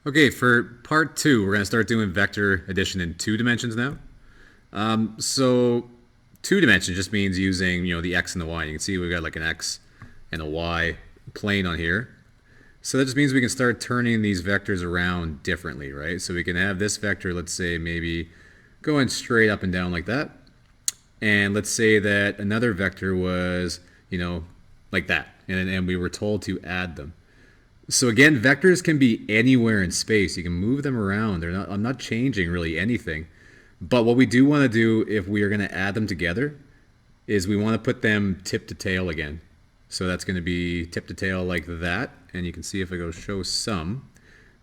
Okay, for part two, we're going to start doing vector addition in 2 dimensions now. So 2 dimension just means using, the x and the y. You can see we've got like an x and a y plane on here. So that just means we can start turning these vectors around differently, right? So we can have this vector, let's say maybe going straight up and down like that. And let's say that another vector was, like that. And we were told to add them. So again, vectors can be anywhere in space. You can move them around. I'm not changing really anything. But what we do want to do if we are going to add them together is we want to put them tip to tail again. So that's going to be tip to tail like that. And you can see if I go show sum,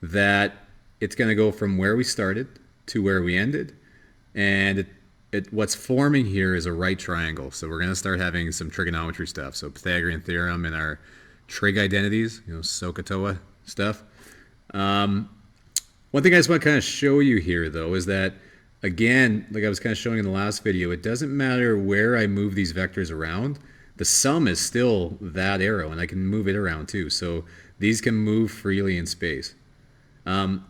that it's going to go from where we started to where we ended. And what's forming here is a right triangle. So we're going to start having some trigonometry stuff. So Pythagorean theorem and our trig identities, SOHCAHTOA stuff. One thing I just want to kind of show you here, though, is that, again, like I was kind of showing in the last video, it doesn't matter where I move these vectors around. The sum is still that arrow, and I can move it around too. So these can move freely in space. And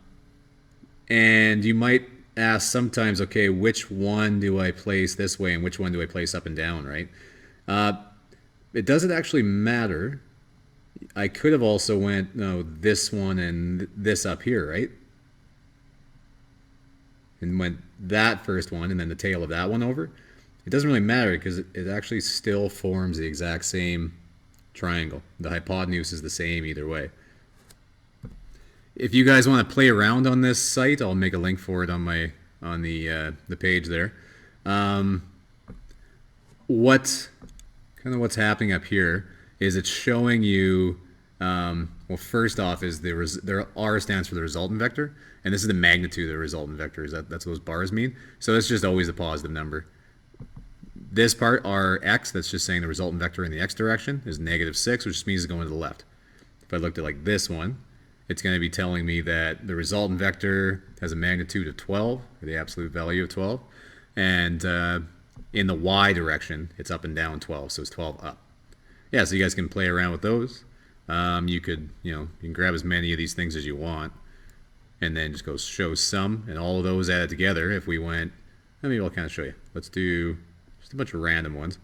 you might ask sometimes, okay, which one do I place this way and which one do I place up and down, right? It doesn't actually matter. I could have also went, this one and this up here, right? And went that first one and then the tail of that one over. It doesn't really matter because it actually still forms the exact same triangle. The hypotenuse is the same either way. If you guys want to play around on this site, I'll make a link for it on the page there. What's happening up here is it's showing you, well, first off is there R stands for the resultant vector, and this is the magnitude of the resultant vector. That's what those bars mean. So that's just always a positive number. This part, Rx, that's just saying the resultant vector in the x direction, is -6, which means it's going to the left. If I looked at like this one, it's going to be telling me that the resultant vector has a magnitude of 12, or the absolute value of 12, and in the y direction, it's up and down 12, so it's 12 up. Yeah, so you guys can play around with those. You can grab as many of these things as you want, and then just go show sum, and all of those added together. If we went, maybe I'll kind of show you. Let's do just a bunch of random ones.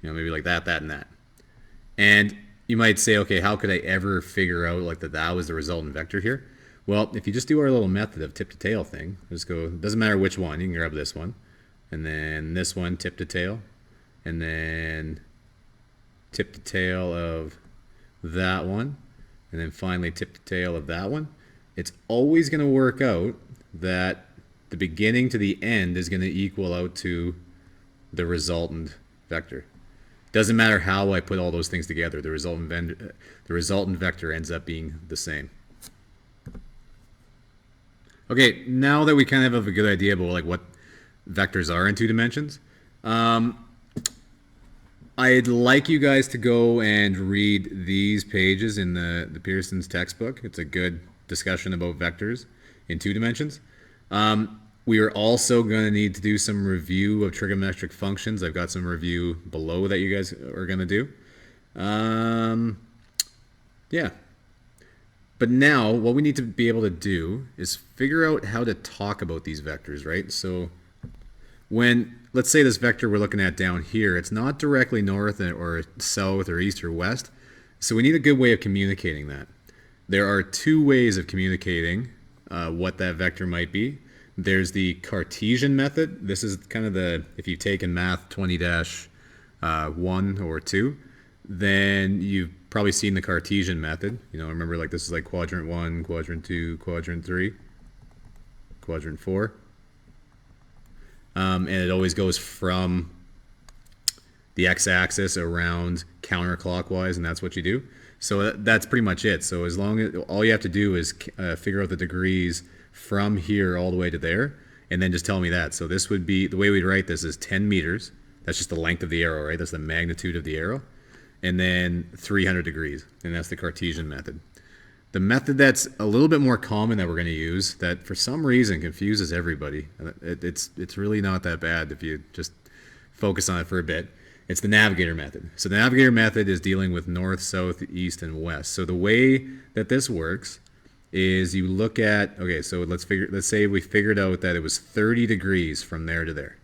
Maybe like that, and that. And you might say, okay, how could I ever figure out like that was the resultant vector here? Well, if you just do our little method of tip to tail thing, just go, it doesn't matter which one, you can grab this one, and then this one, tip to tail, and then tip to tail of that one, and then finally tip to tail of that one. It's always going to work out that the beginning to the end is going to equal out to the resultant vector. Doesn't matter how I put all those things together, the resultant vector ends up being the same. Okay, now that we kind of have a good idea about like what vectors are in 2 dimensions, I'd like you guys to go and read these pages in the Pearson's textbook. It's a good discussion about vectors in 2 dimensions. We are also going to need to do some review of trigonometric functions. I've got some review below that you guys are going to do. Yeah. But now what we need to be able to do is figure out how to talk about these vectors, right? So when, let's say this vector we're looking at down here, it's not directly north or south or east or west. So we need a good way of communicating that. There are 2 ways of communicating what that vector might be. There's the Cartesian method. This is kind of if you've taken math 20-1 or 2, then you've probably seen the Cartesian method. Remember, like this is like quadrant 1, quadrant 2, quadrant 3, quadrant 4. And it always goes from the x-axis around counterclockwise, and that's what you do. So that's pretty much it. So as long as all you have to do is figure out the degrees from here all the way to there, and then just tell me that. So this would be, the way we'd write this is 10 meters. That's just the length of the arrow, right? That's the magnitude of the arrow. And then 300 degrees, and that's the Cartesian method. The method that's a little bit more common that we're going to use, that for some reason confuses everybody, it's really not that bad if you just focus on it for a bit, It's the navigator method. So the navigator method is dealing with north, south, east, and west. So the way that this works is you look at, okay, so let's say we figured out that it was 30 degrees from there to there.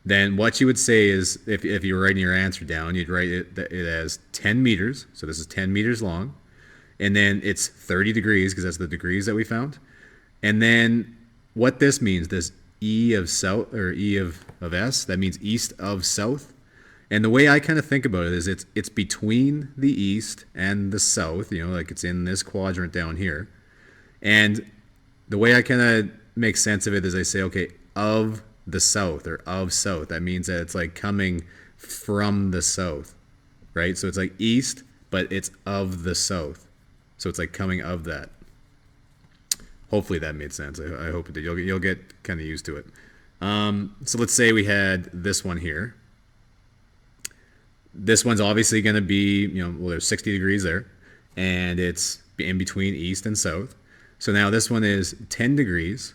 Then what you would say is, if you were writing your answer down, you'd write it as 10 meters. So this is 10 meters long. And then it's 30 degrees, because that's the degrees that we found. And then what this means, this E of south, or E of S, that means east of south. And the way I kind of think about it is it's between the east and the south, like it's in this quadrant down here. And the way I kind of make sense of it is I say, okay, of the south, or of south. That means that it's like coming from the south, right? So it's like east, but it's of the south. So it's like coming of that. Hopefully that made sense. I hope it did. You'll get kind of used to it. So let's say we had this one here. This one's obviously going to be, well, there's 60 degrees there, and it's in between east and south. So now this one is 10 degrees,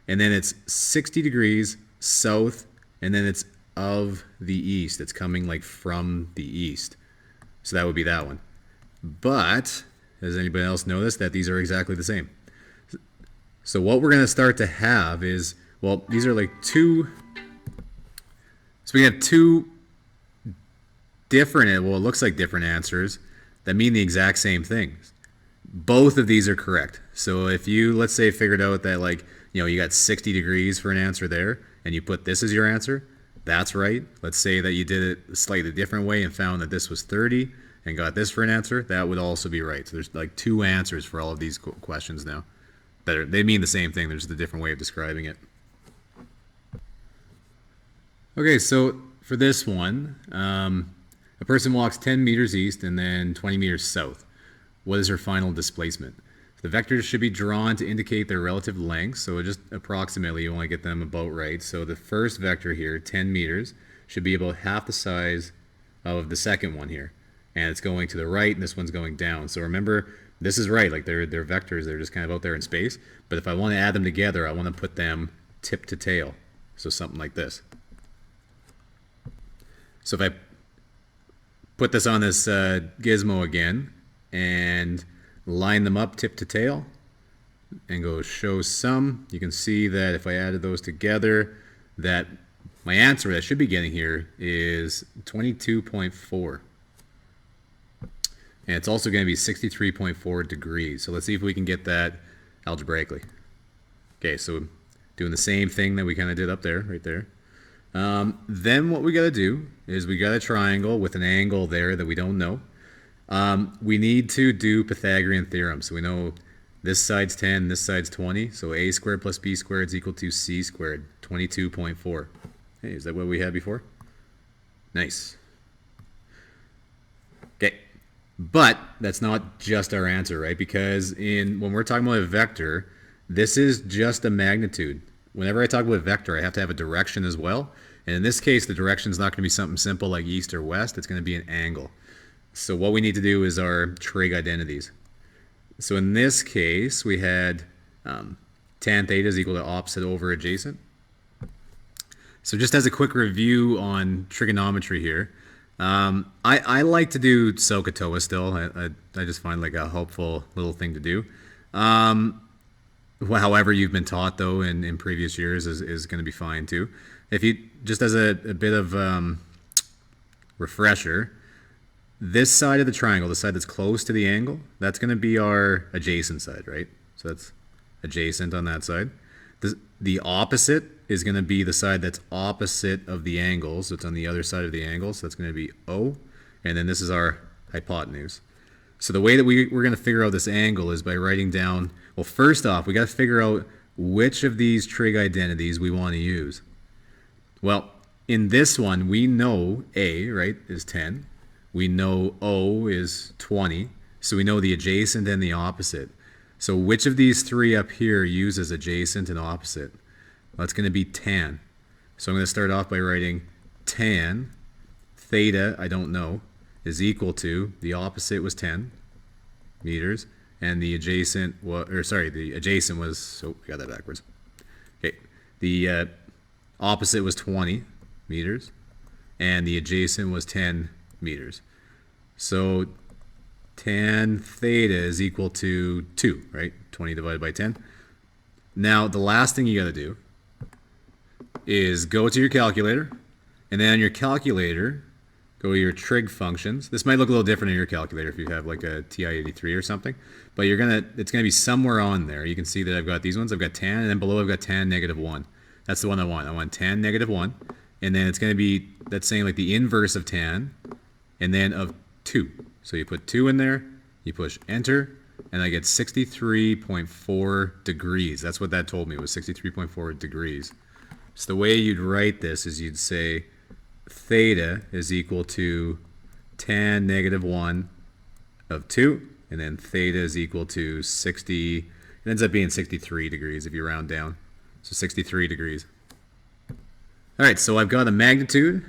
and then it's 60 degrees south, and then it's of the east. It's coming like from the east. So that would be that one. But has anybody else noticed that these are exactly the same? So what we're going to start to have is, well, these are like two. So we have two different, well, it looks like different answers that mean the exact same things. Both of these are correct. So if you, let's say, figured out that, like, you got 60 degrees for an answer there, and you put this as your answer, that's right. Let's say that you did it a slightly different way and found that this was 30 and got this for an answer, that would also be right. So there's like two answers for all of these questions now. They mean the same thing, there's just a different way of describing it. Okay, so for this one, a person walks 10 meters east and then 20 meters south. What is her final displacement? The vectors should be drawn to indicate their relative lengths, so just approximately you want to get them about right. So the first vector here, 10 meters, should be about half the size of the second one here. And it's going to the right, and this one's going down. So remember, this is right, like they're vectors, they're just kind of out there in space. But if I want to add them together, I want to put them tip to tail. So something like this. So if I put this on this gizmo again and line them up tip to tail and go show sum, you can see that if I added those together, that my answer that I should be getting here is 22.4. And it's also going to be 63.4 degrees. So let's see if we can get that algebraically. Okay, so doing the same thing that we kind of did up there, right there. Then what we got to do is we got a triangle with an angle there that we don't know. We need to do Pythagorean theorem. So we know this side's 10, this side's 20. So a squared plus b squared is equal to c squared, 22.4. Hey, is that what we had before? Nice. Okay. But that's not just our answer, right? Because when we're talking about a vector, this is just a magnitude. Whenever I talk about a vector, I have to have a direction as well. And in this case, the direction is not going to be something simple like east or west. It's going to be an angle. So what we need to do is our trig identities. So in this case, we had tan theta is equal to opposite over adjacent. So just as a quick review on trigonometry here, I like to do SOHCAHTOA still. I just find like a helpful little thing to do. However you've been taught though in previous years is going to be fine too. If you just as a bit of refresher, this side of the triangle, the side that's close to the angle, that's going to be our adjacent side, right? So that's adjacent on that side. The opposite is going to be the side that's opposite of the angle, so it's on the other side of the angle, so that's going to be O, and then this is our hypotenuse. So the way that we're going to figure out this angle is by writing down, well, first off, we got to figure out which of these trig identities we want to use. Well, in this one, we know A, right, is 10. We know O is 20, so we know the adjacent and the opposite. So which of these three up here uses adjacent and opposite? Well, it's going to be tan. So I'm going to start off by writing tan theta, I don't know, is equal to, the opposite was 10 meters, and the adjacent was, the adjacent was, I got that backwards. Okay, the opposite was 20 meters, and the adjacent was 10 meters. So tan theta is equal to 2, right? 20 divided by 10. Now, the last thing you got to do is go to your calculator, and then on your calculator, go to your trig functions. This might look a little different in your calculator if you have like a TI-83 or something, but it's gonna be somewhere on there. You can see that I've got these ones. I've got tan, and then below I've got tan negative 1. That's the one I want. I want tan negative 1, and then it's gonna be, that's saying like the inverse of tan, and then of 2. So you put 2 in there, you push enter, and I get 63.4 degrees. That's what that told me, was 63.4 degrees. So the way you'd write this is you'd say theta is equal to tan negative 1 of 2, and then theta is equal to 60, it ends up being 63 degrees if you round down. So 63 degrees. Alright, so I've got a magnitude,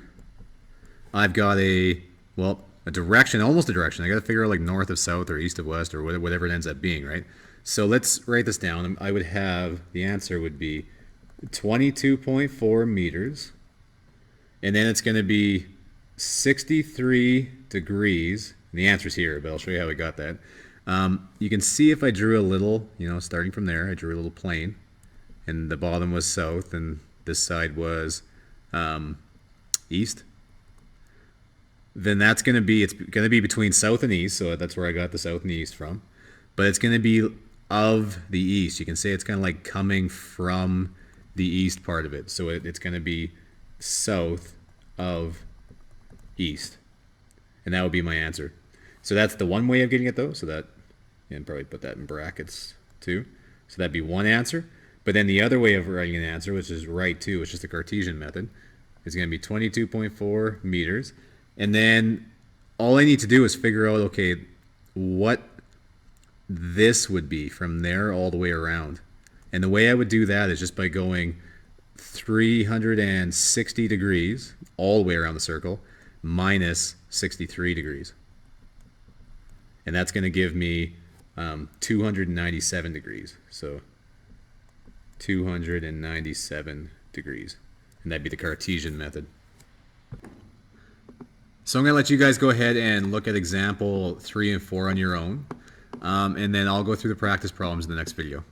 I've got a direction, almost a direction. I got to figure out like north of south or east of west or whatever it ends up being, right? So let's write this down. I would have, the answer would be 22.4 meters, and then it's going to be 63 degrees. And the answer's here, but I'll show you how we got that. You can see if I drew a little, starting from there, I drew a little plane, and the bottom was south, and this side was east. Then it's going to be between south and east, so that's where I got the south and east from. But it's going to be of the east. You can say it's kind of like coming from the east part of it. So it's going to be south of east. And that would be my answer. So that's the one way of getting it though. So that, and probably put that in brackets too. So that'd be one answer. But then the other way of writing an answer, which is right too, which is the Cartesian method, is going to be 22.4 meters. And then all I need to do is figure out, okay, what this would be from there all the way around. And the way I would do that is just by going 360 degrees all the way around the circle minus 63 degrees. And that's going to give me 297 degrees. So 297 degrees. And that'd be the Cartesian method. So I'm going to let you guys go ahead and look at example 3 and 4 on your own. And then I'll go through the practice problems in the next video.